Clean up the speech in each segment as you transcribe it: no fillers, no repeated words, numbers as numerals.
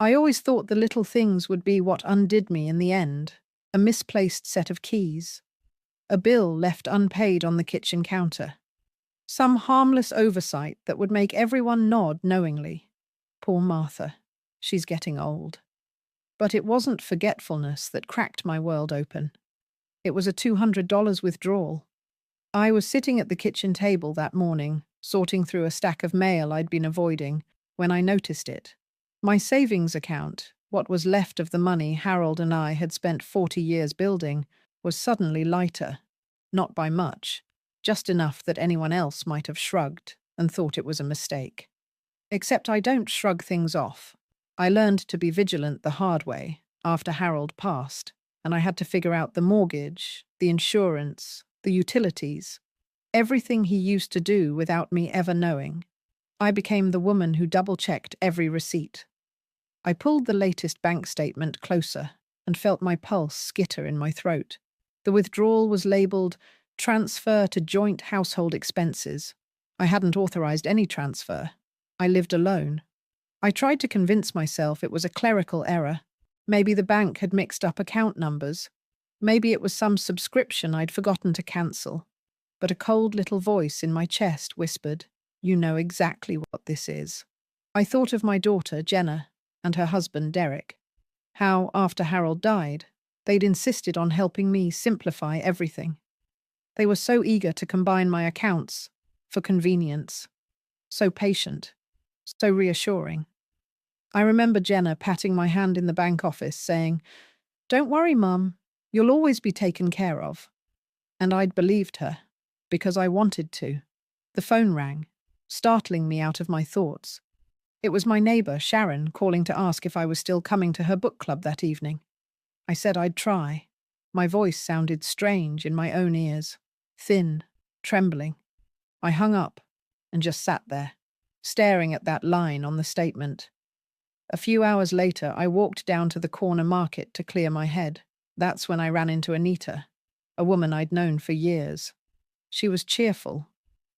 I always thought the little things would be what undid me in the end. A misplaced set of keys, a bill left unpaid on the kitchen counter, some harmless oversight that would make everyone nod knowingly. Poor Martha. She's getting old. But it wasn't forgetfulness that cracked my world open. It was a $200 withdrawal. I was sitting at the kitchen table that morning, sorting through a stack of mail I'd been avoiding, when I noticed it. My savings account, what was left of the money Harold and I had spent 40 years building, was suddenly lighter. Not by much, just enough that anyone else might have shrugged and thought it was a mistake. Except I don't shrug things off. I learned to be vigilant the hard way after Harold passed, and I had to figure out the mortgage, the insurance, the utilities, everything he used to do without me ever knowing. I became the woman who double-checked every receipt. I pulled the latest bank statement closer and felt my pulse skitter in my throat. The withdrawal was labeled transfer to joint household expenses. I hadn't authorized any transfer. I lived alone. I tried to convince myself it was a clerical error. Maybe the bank had mixed up account numbers. Maybe it was some subscription I'd forgotten to cancel. But a cold little voice in my chest whispered, "You know exactly what this is." I thought of my daughter, Jenna, and her husband, Derek. How, after Harold died, they'd insisted on helping me simplify everything. They were so eager to combine my accounts for convenience. So patient. So reassuring. I remember Jenna patting my hand in the bank office, saying, "Don't worry, Mum. You'll always be taken care of." And I'd believed her, because I wanted to. The phone rang, startling me out of my thoughts. It was my neighbour, Sharon, calling to ask if I was still coming to her book club that evening. I said I'd try. My voice sounded strange in my own ears, thin, trembling. I hung up and just sat there, staring at that line on the statement. A few hours later, I walked down to the corner market to clear my head. That's when I ran into Anita, a woman I'd known for years. She was cheerful,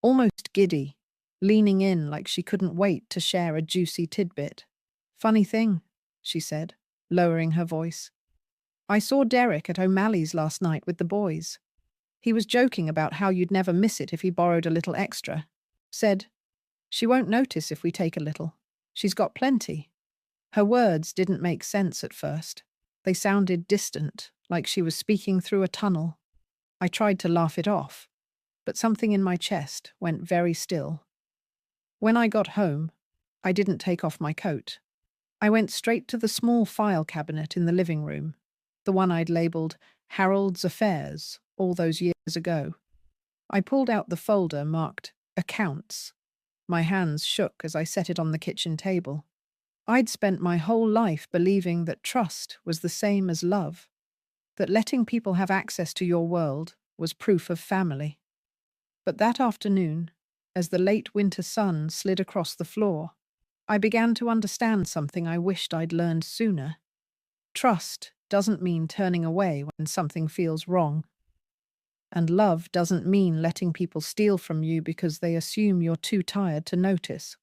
almost giddy, leaning in like she couldn't wait to share a juicy tidbit. "Funny thing," she said, lowering her voice. "I saw Derek at O'Malley's last night with the boys. He was joking about how you'd never miss it if he borrowed a little extra. Said, 'She won't notice if we take a little. She's got plenty.'" Her words didn't make sense at first. They sounded distant, like she was speaking through a tunnel. I tried to laugh it off, but something in my chest went very still. When I got home, I didn't take off my coat. I went straight to the small file cabinet in the living room, the one I'd labeled Harold's Affairs all those years ago. I pulled out the folder marked Accounts. My hands shook as I set it on the kitchen table. I'd spent my whole life believing that trust was the same as love, that letting people have access to your world was proof of family. But that afternoon, as the late winter sun slid across the floor, I began to understand something I wished I'd learned sooner. Trust doesn't mean turning away when something feels wrong. And love doesn't mean letting people steal from you because they assume you're too tired to notice.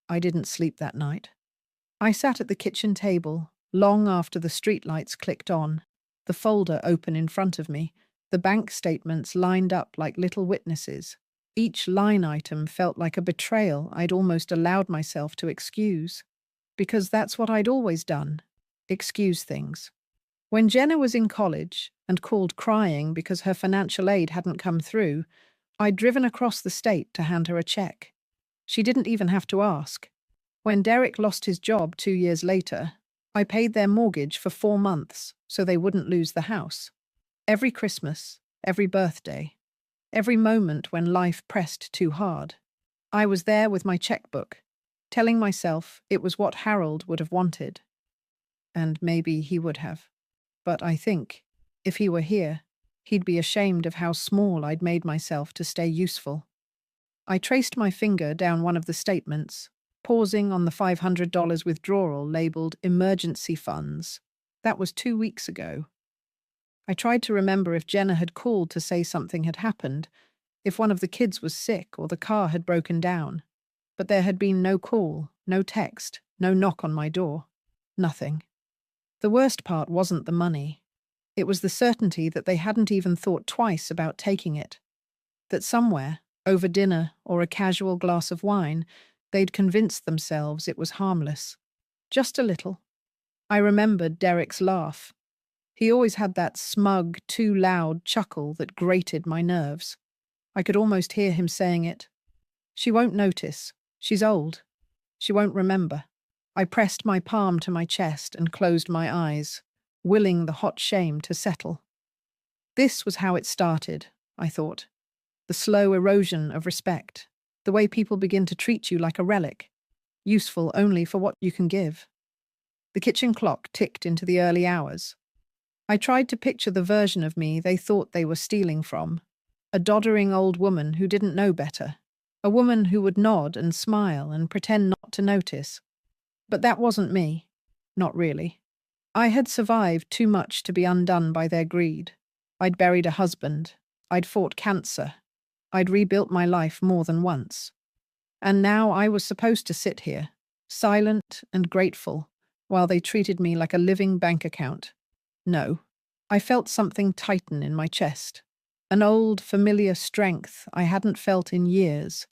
I didn't sleep that night. I sat at the kitchen table, long after the streetlights clicked on, the folder open in front of me, the bank statements lined up like little witnesses. Each line item felt like a betrayal I'd almost allowed myself to excuse. Because that's what I'd always done, excuse things. When Jenna was in college and called crying because her financial aid hadn't come through, I'd driven across the state to hand her a check. She didn't even have to ask. When Derek lost his job 2 years later, I paid their mortgage for 4 months so they wouldn't lose the house. Every Christmas, every birthday, every moment when life pressed too hard, I was there with my checkbook, telling myself it was what Harold would have wanted. And maybe he would have. But I think, if he were here, he'd be ashamed of how small I'd made myself to stay useful. I traced my finger down one of the statements, pausing on the $500 withdrawal labeled emergency funds. That was 2 weeks ago. I tried to remember if Jenna had called to say something had happened, if one of the kids was sick or the car had broken down. But there had been no call, no text, no knock on my door. Nothing. The worst part wasn't the money. It was the certainty that they hadn't even thought twice about taking it. That somewhere, over dinner or a casual glass of wine, they'd convinced themselves it was harmless. Just a little. I remembered Derek's laugh. He always had that smug, too loud chuckle that grated my nerves. I could almost hear him saying it. She won't notice. She's old. She won't remember. I pressed my palm to my chest and closed my eyes, willing the hot shame to settle. This was how it started, I thought. The slow erosion of respect. The way people begin to treat you like a relic, useful only for what you can give. The kitchen clock ticked into the early hours. I tried to picture the version of me they thought they were stealing from. A doddering old woman who didn't know better. A woman who would nod and smile and pretend not to notice. But that wasn't me. Not really. I had survived too much to be undone by their greed. I'd buried a husband. I'd fought cancer. I'd rebuilt my life more than once. And now I was supposed to sit here, silent and grateful, while they treated me like a living bank account. No. I felt something tighten in my chest. An old, familiar strength I hadn't felt in years.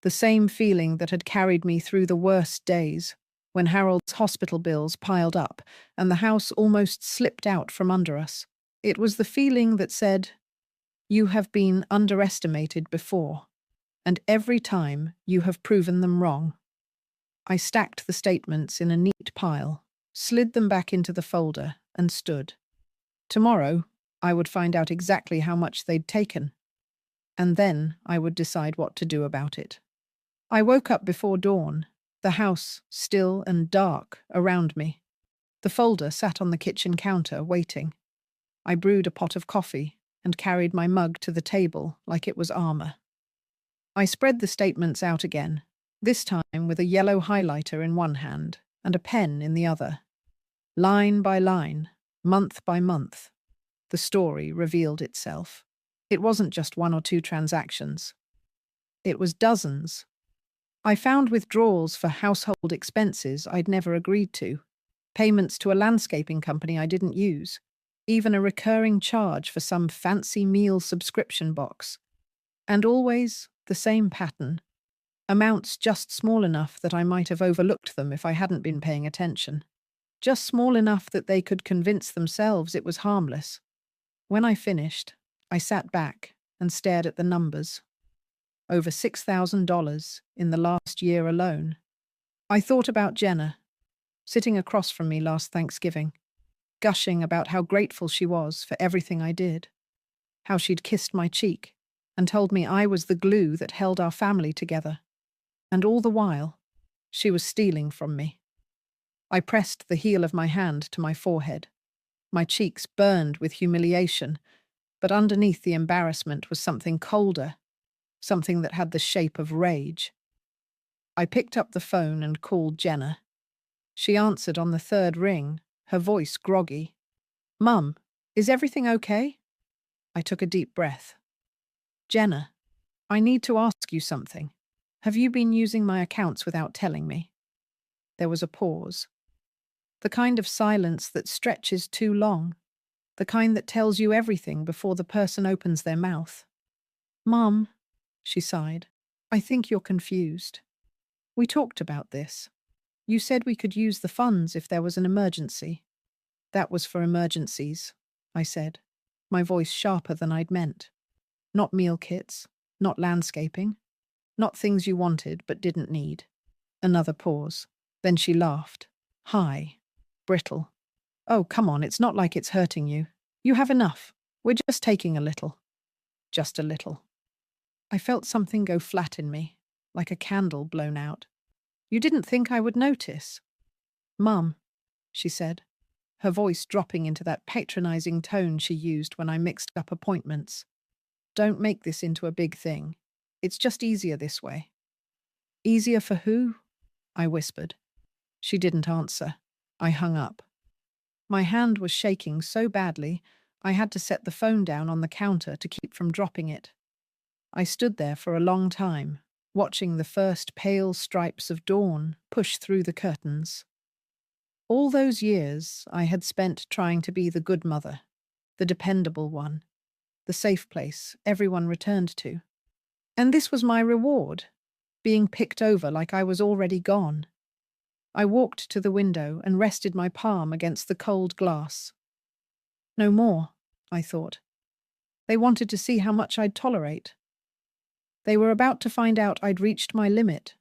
The same feeling that had carried me through the worst days, when Harold's hospital bills piled up and the house almost slipped out from under us. It was the feeling that said, "You have been underestimated before, and every time you have proven them wrong." I stacked the statements in a neat pile, slid them back into the folder, and stood. Tomorrow, I would find out exactly how much they'd taken, and then I would decide what to do about it. I woke up before dawn, the house still and dark around me. The folder sat on the kitchen counter, waiting. I brewed a pot of coffee and carried my mug to the table like it was armor. I spread the statements out again, this time with a yellow highlighter in one hand and a pen in the other. Line by line, month by month, the story revealed itself. It wasn't just one or two transactions. It was dozens. I found withdrawals for household expenses I'd never agreed to, payments to a landscaping company I didn't use, even a recurring charge for some fancy meal subscription box. And always the same pattern. Amounts just small enough that I might have overlooked them if I hadn't been paying attention. Just small enough that they could convince themselves it was harmless. When I finished, I sat back and stared at the numbers. Over $6,000 in the last year alone. I thought about Jenna, sitting across from me last Thanksgiving, gushing about how grateful she was for everything I did, how she'd kissed my cheek and told me I was the glue that held our family together. And all the while, she was stealing from me. I pressed the heel of my hand to my forehead. My cheeks burned with humiliation, but underneath the embarrassment was something colder, something that had the shape of rage. I picked up the phone and called Jenna. She answered on the third ring, her voice groggy. "Mum, is everything okay?" I took a deep breath. "Jenna, I need to ask you something. Have you been using my accounts without telling me?" There was a pause. The kind of silence that stretches too long. The kind that tells you everything before the person opens their mouth. "Mum," she sighed, "I think you're confused. We talked about this. You said we could use the funds if there was an emergency." "That was for emergencies," I said, my voice sharper than I'd meant. "Not meal kits, not landscaping, not things you wanted but didn't need." Another pause. Then she laughed. High, brittle. "Oh, come on, it's not like it's hurting you. You have enough. We're just taking a little." Just a little. I felt something go flat in me, like a candle blown out. "You didn't think I would notice?" "Mum," she said, her voice dropping into that patronizing tone she used when I mixed up appointments. "Don't make this into a big thing. It's just easier this way." "Easier for who?" I whispered. She didn't answer. I hung up. My hand was shaking so badly, I had to set the phone down on the counter to keep from dropping it. I stood there for a long time, watching the first pale stripes of dawn push through the curtains. All those years I had spent trying to be the good mother, the dependable one, the safe place everyone returned to. And this was my reward, being picked over like I was already gone. I walked to the window and rested my palm against the cold glass. No more, I thought. They wanted to see how much I'd tolerate. They were about to find out I'd reached my limit.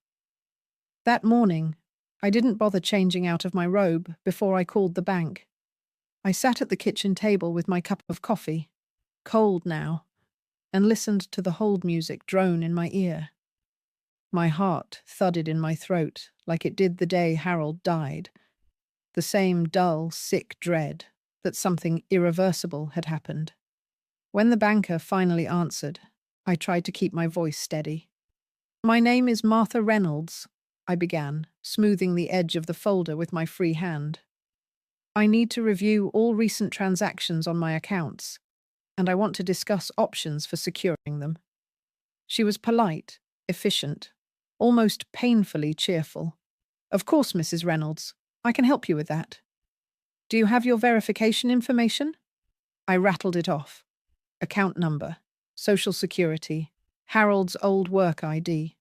That morning, I didn't bother changing out of my robe before I called the bank. I sat at the kitchen table with my cup of coffee, cold now, and listened to the hold music drone in my ear. My heart thudded in my throat like it did the day Harold died, the same dull, sick dread that something irreversible had happened. When the banker finally answered, I tried to keep my voice steady. "My name is Martha Reynolds," I began, smoothing the edge of the folder with my free hand. "I need to review all recent transactions on my accounts, and I want to discuss options for securing them." She was polite, efficient, almost painfully cheerful. "Of course, Mrs. Reynolds. I can help you with that. Do you have your verification information?" I rattled it off. Account number, social security, Harold's old work ID.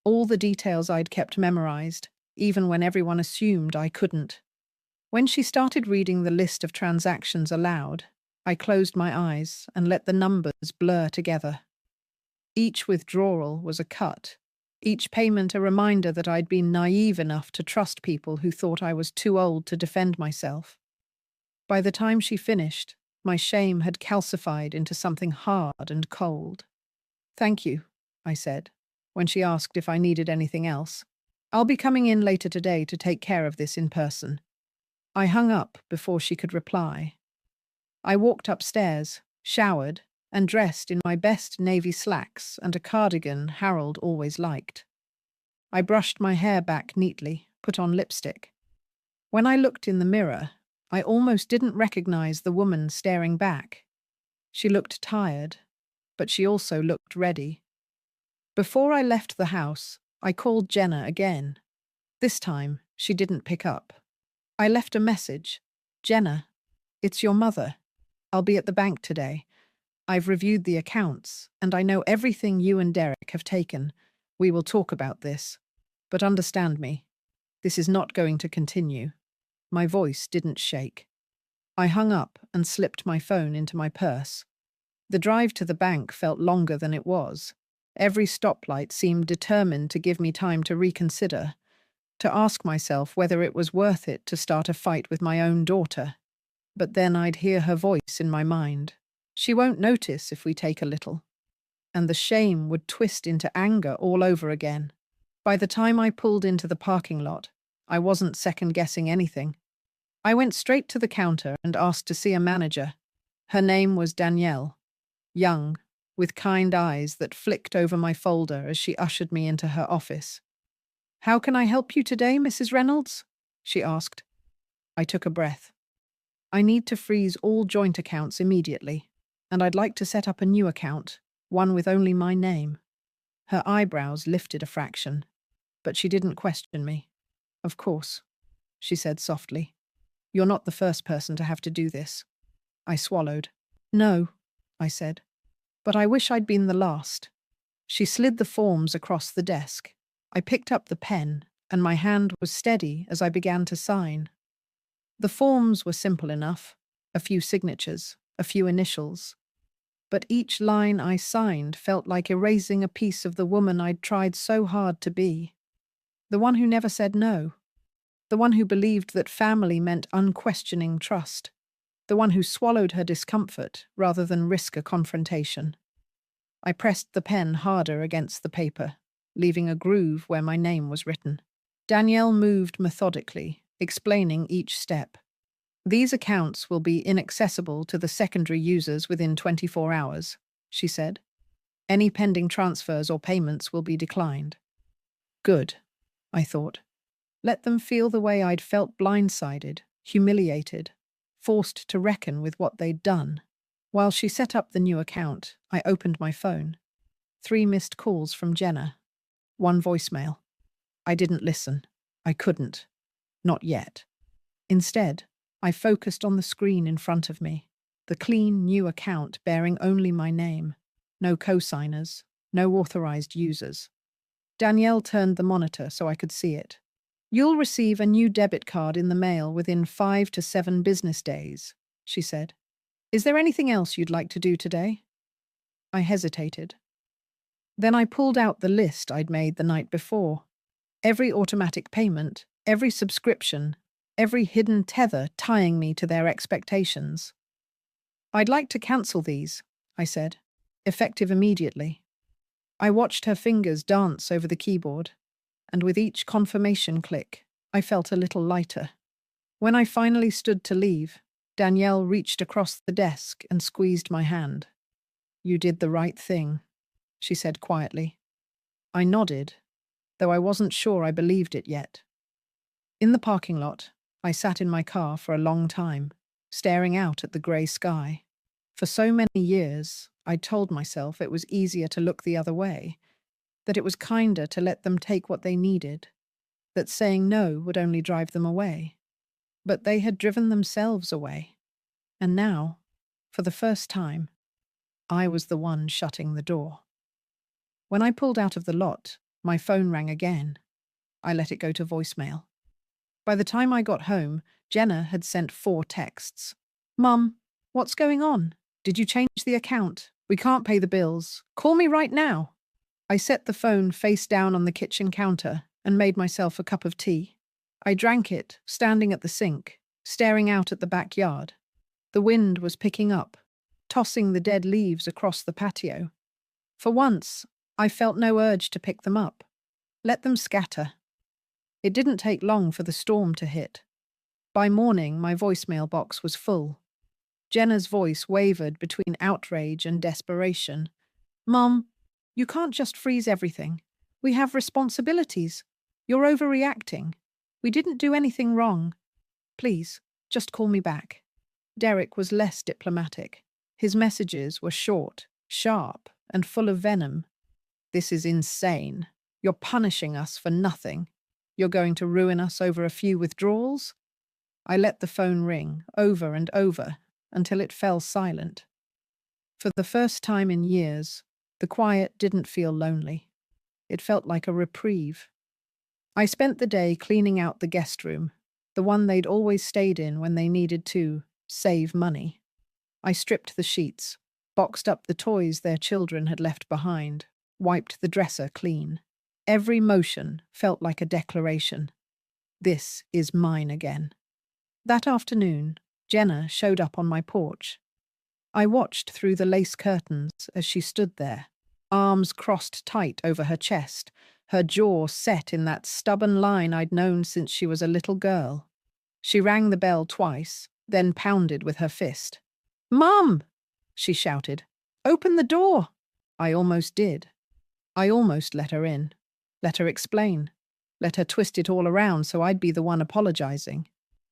All the details I'd kept memorized, even when everyone assumed I couldn't. When she started reading the list of transactions aloud, I closed my eyes and let the numbers blur together. Each withdrawal was a cut, each payment a reminder that I'd been naive enough to trust people who thought I was too old to defend myself. By the time she finished, my shame had calcified into something hard and cold. "Thank you," I said, when she asked if I needed anything else. "I'll be coming in later today to take care of this in person." I hung up before she could reply. I walked upstairs, showered, and dressed in my best navy slacks and a cardigan Harold always liked. I brushed my hair back neatly, put on lipstick. When I looked in the mirror, I almost didn't recognize the woman staring back. She looked tired, but she also looked ready. Before I left the house, I called Jenna again. This time, she didn't pick up. I left a message. "Jenna, it's your mother. I'll be at the bank today. I've reviewed the accounts, and I know everything you and Derek have taken. We will talk about this. But understand me, this is not going to continue." My voice didn't shake. I hung up and slipped my phone into my purse. The drive to the bank felt longer than it was. Every stoplight seemed determined to give me time to reconsider, to ask myself whether it was worth it to start a fight with my own daughter. But then I'd hear her voice in my mind. "She won't notice if we take a little." And the shame would twist into anger all over again. By the time I pulled into the parking lot, I wasn't second-guessing anything. I went straight to the counter and asked to see a manager. Her name was Danielle, young, with kind eyes that flicked over my folder as she ushered me into her office. "How can I help you today, Mrs. Reynolds?" she asked. I took a breath. "I need to freeze all joint accounts immediately, and I'd like to set up a new account, one with only my name." Her eyebrows lifted a fraction, but she didn't question me. "Of course," she said softly. "You're not the first person to have to do this." I swallowed. "No," I said, "but I wish I'd been the last." She slid the forms across the desk. I picked up the pen, and my hand was steady as I began to sign. The forms were simple enough, a few signatures, a few initials. But each line I signed felt like erasing a piece of the woman I'd tried so hard to be. The one who never said no. The one who believed that family meant unquestioning trust. The one who swallowed her discomfort rather than risk a confrontation. I pressed the pen harder against the paper, leaving a groove where my name was written. Danielle moved methodically, explaining each step. "These accounts will be inaccessible to the secondary users within 24 hours, she said. "Any pending transfers or payments will be declined." Good, I thought. Let them feel the way I'd felt blindsided, humiliated, forced to reckon with what they'd done. While she set up the new account, I opened my phone. 3 missed calls from Jenna. 1 voicemail. I didn't listen. I couldn't. Not yet. Instead, I focused on the screen in front of me, the clean new account bearing only my name, no co-signers, no authorized users. Danielle turned the monitor so I could see it. "You'll receive a new debit card in the mail within 5 to 7 business days," she said. "Is there anything else you'd like to do today?" I hesitated. Then I pulled out the list I'd made the night before. Every automatic payment, every subscription, every hidden tether tying me to their expectations. "I'd like to cancel these," I said, effective immediately. I watched her fingers dance over the keyboard, and with each confirmation click, I felt a little lighter. When I finally stood to leave, Danielle reached across the desk and squeezed my hand. "You did the right thing," she said quietly. I nodded, though I wasn't sure I believed it yet. In the parking lot, I sat in my car for a long time, staring out at the grey sky. For so many years, I told myself it was easier to look the other way, that it was kinder to let them take what they needed, that saying no would only drive them away. But they had driven themselves away. And now, for the first time, I was the one shutting the door. When I pulled out of the lot, my phone rang again. I let it go to voicemail. By the time I got home, Jenna had sent 4 texts. "Mum, what's going on? Did you change the account? We can't pay the bills. Call me right now." I set the phone face down on the kitchen counter and made myself a cup of tea. I drank it, standing at the sink, staring out at the backyard. The wind was picking up, tossing the dead leaves across the patio. For once, I felt no urge to pick them up. Let them scatter. It didn't take long for the storm to hit. By morning, my voicemail box was full. Jenna's voice wavered between outrage and desperation. "Mum, you can't just freeze everything. We have responsibilities. You're overreacting. We didn't do anything wrong. Please, just call me back." Derek was less diplomatic. His messages were short, sharp, and full of venom. "This is insane. You're punishing us for nothing. You're going to ruin us over a few withdrawals?" I let the phone ring, over and over, until it fell silent. For the first time in years, the quiet didn't feel lonely. It felt like a reprieve. I spent the day cleaning out the guest room, the one they'd always stayed in when they needed to save money. I stripped the sheets, boxed up the toys their children had left behind, wiped the dresser clean. Every motion felt like a declaration. This is mine again. That afternoon, Jenna showed up on my porch. I watched through the lace curtains as she stood there, arms crossed tight over her chest, her jaw set in that stubborn line I'd known since she was a little girl. She rang the bell twice, then pounded with her fist. "Mum!" she shouted. "Open the door!" I almost did. I almost let her in, let her explain, let her twist it all around so I'd be the one apologizing.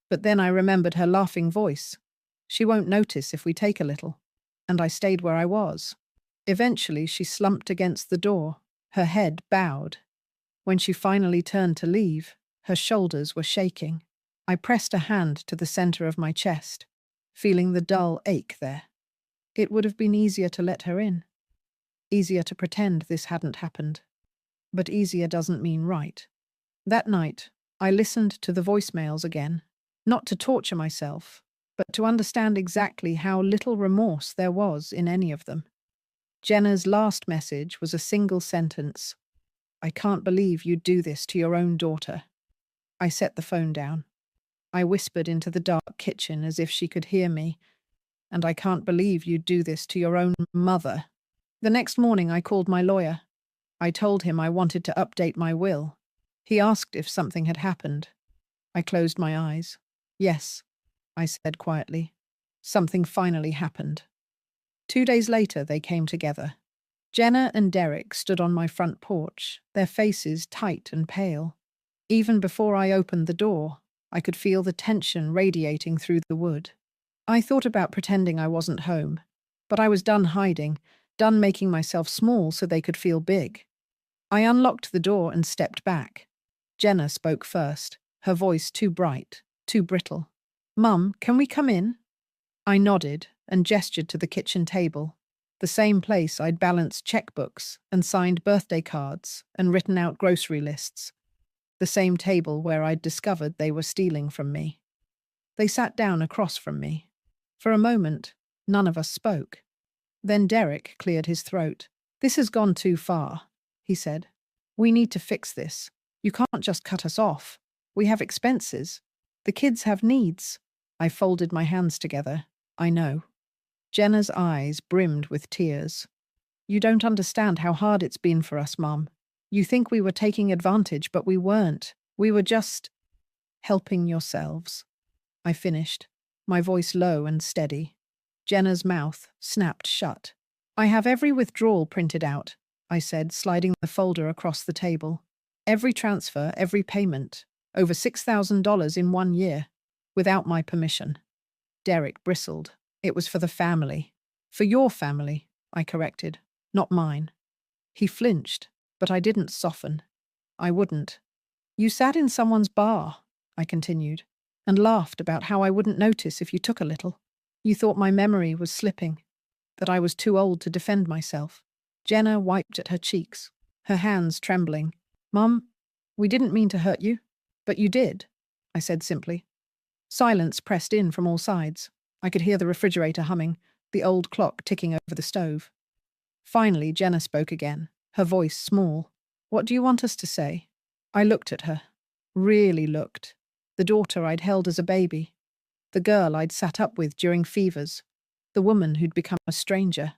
But then I remembered her laughing voice. She won't notice if we take a little. And I stayed where I was. Eventually, she slumped against the door, her head bowed. When she finally turned to leave, her shoulders were shaking. I pressed a hand to the center of my chest, feeling the dull ache there. It would have been easier to let her in. Easier to pretend this hadn't happened. But easier doesn't mean right. That night, I listened to the voicemails again, not to torture myself, but to understand exactly how little remorse there was in any of them. Jenna's last message was a single sentence. "I can't believe you'd do this to your own daughter." I set the phone down. I whispered into the dark kitchen as if she could hear me. "And I can't believe you'd do this to your own mother." The next morning I called my lawyer. I told him I wanted to update my will. He asked if something had happened. I closed my eyes. "Yes," I said quietly. "Something finally happened." 2 days later, they came together. Jenna and Derek stood on my front porch, their faces tight and pale. Even before I opened the door, I could feel the tension radiating through the wood. I thought about pretending I wasn't home, but I was done hiding, done making myself small so they could feel big. I unlocked the door and stepped back. Jenna spoke first, her voice too bright, too brittle. "Mum, can we come in?" I nodded and gestured to the kitchen table, the same place I'd balanced checkbooks and signed birthday cards and written out grocery lists, the same table where I'd discovered they were stealing from me. They sat down across from me. For a moment, none of us spoke. Then Derek cleared his throat. "This has gone too far," he said. "We need to fix this. You can't just cut us off. We have expenses. The kids have needs." I folded my hands together. "I know." Jenna's eyes brimmed with tears. "You don't understand how hard it's been for us, Mum. You think we were taking advantage, but we weren't. We were just helping yourselves." I finished, my voice low and steady. Jenna's mouth snapped shut. "I have every withdrawal printed out," I said, sliding the folder across the table. "Every transfer, every payment. Over $6,000 in 1 year. Without my permission." Derek bristled. "It was for the family." "For your family," I corrected, "not mine." He flinched, but I didn't soften. I wouldn't. "You sat in someone's bar," I continued, "and laughed about how I wouldn't notice if you took a little. You thought my memory was slipping, that I was too old to defend myself." Jenna wiped at her cheeks, her hands trembling. "Mum, we didn't mean to hurt you, but you did," I said simply. Silence pressed in from all sides. I could hear the refrigerator humming, the old clock ticking over the stove. Finally, Jenna spoke again, her voice small. "What do you want us to say?" I looked at her. Really looked. The daughter I'd held as a baby. The girl I'd sat up with during fevers. The woman who'd become a stranger.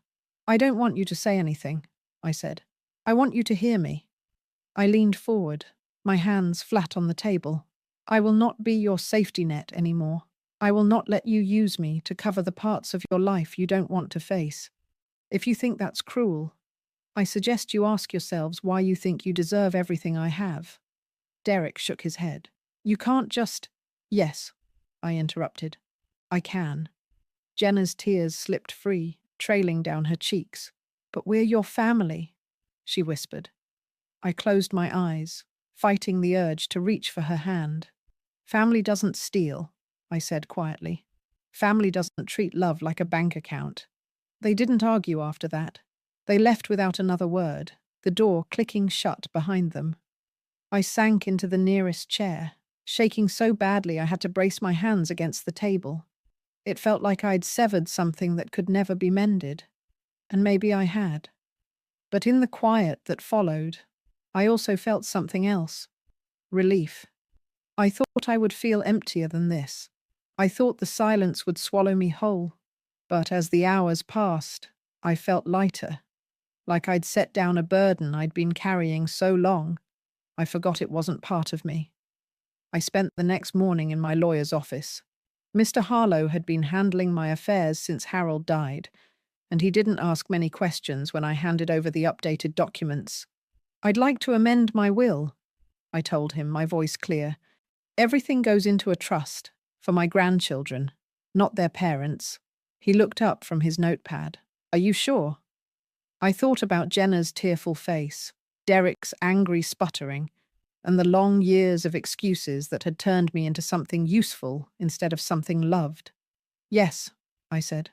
"I don't want you to say anything," I said. "I want you to hear me." I leaned forward, my hands flat on the table. "I will not be your safety net anymore. I will not let you use me to cover the parts of your life you don't want to face. If you think that's cruel, I suggest you ask yourselves why you think you deserve everything I have." Derek shook his head. "You can't just—" "Yes," I interrupted. "I can." Jenna's tears slipped free, trailing down her cheeks. "But we're your family," she whispered. I closed my eyes, fighting the urge to reach for her hand. "Family doesn't steal," I said quietly. "Family doesn't treat love like a bank account." They didn't argue after that. They left without another word, the door clicking shut behind them. I sank into the nearest chair, shaking so badly I had to brace my hands against the table. It felt like I'd severed something that could never be mended. And maybe I had. But in the quiet that followed, I also felt something else. Relief. I thought I would feel emptier than this. I thought the silence would swallow me whole. But as the hours passed, I felt lighter, like I'd set down a burden I'd been carrying so long, I forgot it wasn't part of me. I spent the next morning in my lawyer's office. Mr. Harlow had been handling my affairs since Harold died, and he didn't ask many questions when I handed over the updated documents. "I'd like to amend my will," I told him, my voice clear. "Everything goes into a trust, for my grandchildren, not their parents." He looked up from his notepad. "Are you sure?" I thought about Jenna's tearful face, Derek's angry sputtering, and the long years of excuses that had turned me into something useful instead of something loved. "Yes," I said.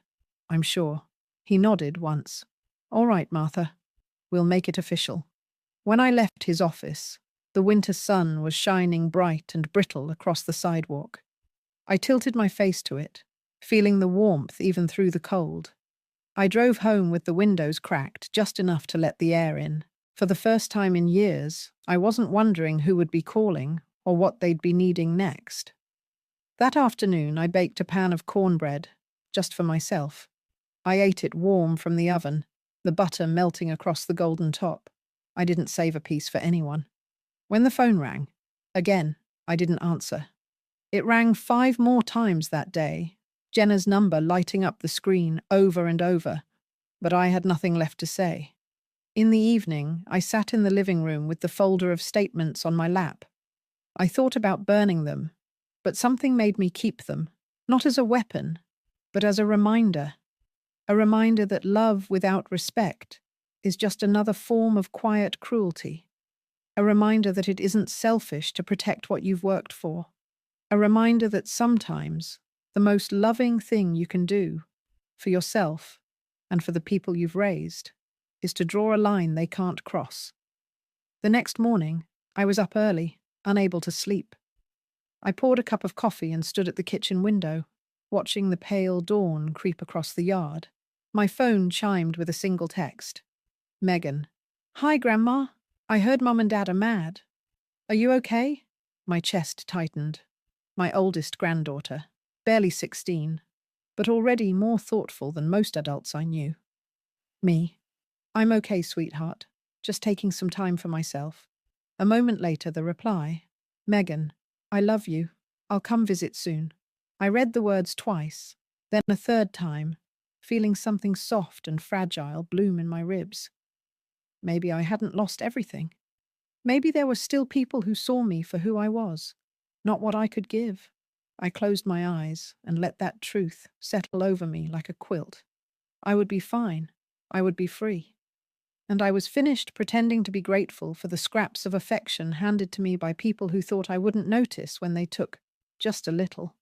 "I'm sure." He nodded once. "All right, Martha. We'll make it official." When I left his office, the winter sun was shining bright and brittle across the sidewalk. I tilted my face to it, feeling the warmth even through the cold. I drove home with the windows cracked just enough to let the air in. For the first time in years, I wasn't wondering who would be calling or what they'd be needing next. That afternoon, I baked a pan of cornbread, just for myself. I ate it warm from the oven, the butter melting across the golden top. I didn't save a piece for anyone. When the phone rang, again, I didn't answer. It rang 5 more times that day, Jenna's number lighting up the screen over and over, but I had nothing left to say. In the evening, I sat in the living room with the folder of statements on my lap. I thought about burning them, but something made me keep them, not as a weapon, but as a reminder that love without respect is just another form of quiet cruelty, a reminder that it isn't selfish to protect what you've worked for. A reminder that sometimes the most loving thing you can do for yourself and for the people you've raised is to draw a line they can't cross. The next morning, I was up early, unable to sleep. I poured a cup of coffee and stood at the kitchen window, watching the pale dawn creep across the yard. My phone chimed with a single text. Megan. Hi, Grandma. I heard Mum and Dad are mad. Are you okay? My chest tightened. My oldest granddaughter, barely 16, but already more thoughtful than most adults I knew. Me. I'm okay, sweetheart. Just taking some time for myself. A moment later, the reply. Megan, I love you. I'll come visit soon. I read the words twice, then a third time, feeling something soft and fragile bloom in my ribs. Maybe I hadn't lost everything. Maybe there were still people who saw me for who I was, not what I could give. I closed my eyes and let that truth settle over me like a quilt. I would be fine. I would be free. And I was finished pretending to be grateful for the scraps of affection handed to me by people who thought I wouldn't notice when they took just a little.